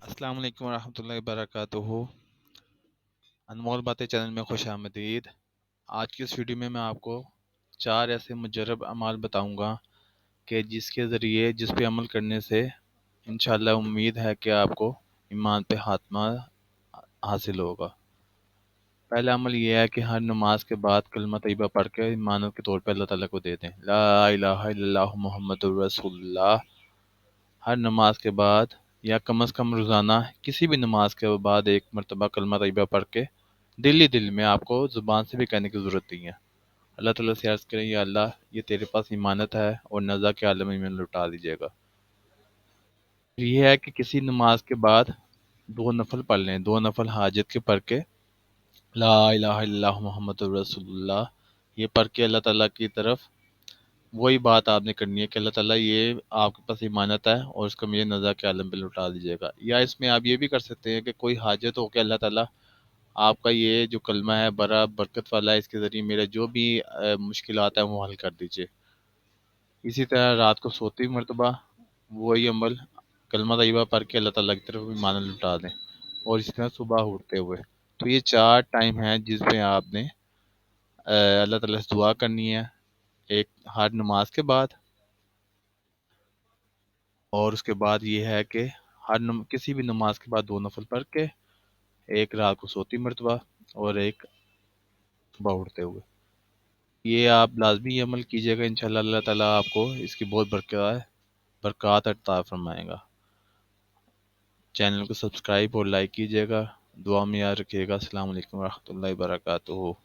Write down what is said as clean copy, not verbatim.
अस्सलाम वालेकुम रहमतुल्लाहि वबरकातुहू। अनमोल बातें चैनल में खुश आमदीद। आज की इस वीडियो में मैं आपको 4 ऐसे मुजर्रब अमाल बताऊंगा कि जिस पे अमल करने से इंशाअल्लाह उम्मीद है कि आपको ईमान पे हातमा हासिल होगा। पहला अमल यह है कि हर नमाज के बाद कलमा तैयबा पढ़ के ईमान के तौर पे अल्लाह ताला को दे दें, ला इलाहा इल्लल्लाहु मुहम्मदुर रसूलुल्लाह। हर नमाज के बाद या कम अज़ कम रोज़ाना किसी भी नमाज के बाद एक मरतबा कलमा तैयबा पढ़ के दिल ही दिल में, आपको ज़ुबान से भी कहने की ज़रूरत नहीं है, अल्लाह ताला से अर्ज़ करें, या अल्लाह ये तेरे पास इमानत है और नज़ा के आलम में लौटा दीजिएगा। ये है कि किसी नमाज के बाद 2 नफल पढ़ लें, 2 नफल हाजत के पढ़ के ला इलाहा इल्लल्लाहु मुहम्मदुर रसूलुल्लाह ये पढ़ के अल्लाह ताला की तरफ वही बात आपने करनी है कि अल्लाह ताला ये आपके पास इमानत है और उसको मुझे नज़ा के आलम पे लौटा दीजिएगा। या इसमें आप ये भी कर सकते हैं कि कोई हाजत हो के अल्लाह ताला आपका ये जो कलमा है बड़ा बरकत वाला है, इसके ज़रिए मेरा जो भी मुश्किलात है वो हल कर दीजिए। इसी तरह रात को सोते ही मरतबा वही अमल कलमा तैयबा पढ़ के अल्लाह ताला की तरफ ईमान लौटा दें, और इसी तरह सुबह उठते हुए। तो ये 4 टाइम हैं जिसमें आपने अल्लाह ताला से दुआ करनी है, एक हर नमाज के बाद, और उसके बाद ये है कि किसी भी नमाज के बाद 2 नफल पढ़ के, एक रात को सोती मरतबा और एक सुबह उठते हुए। ये आप लाजमी अमल कीजिएगा, इंशाल्लाह अल्लाह ताला आपको इसकी बहुत बरकत अता फरमाएगा। चैनल को सब्सक्राइब और लाइक कीजिएगा, दुआ में याद रखिएगा। अस्सलाम वालेकुम रहमतुल्लाहि व बरकातुहू।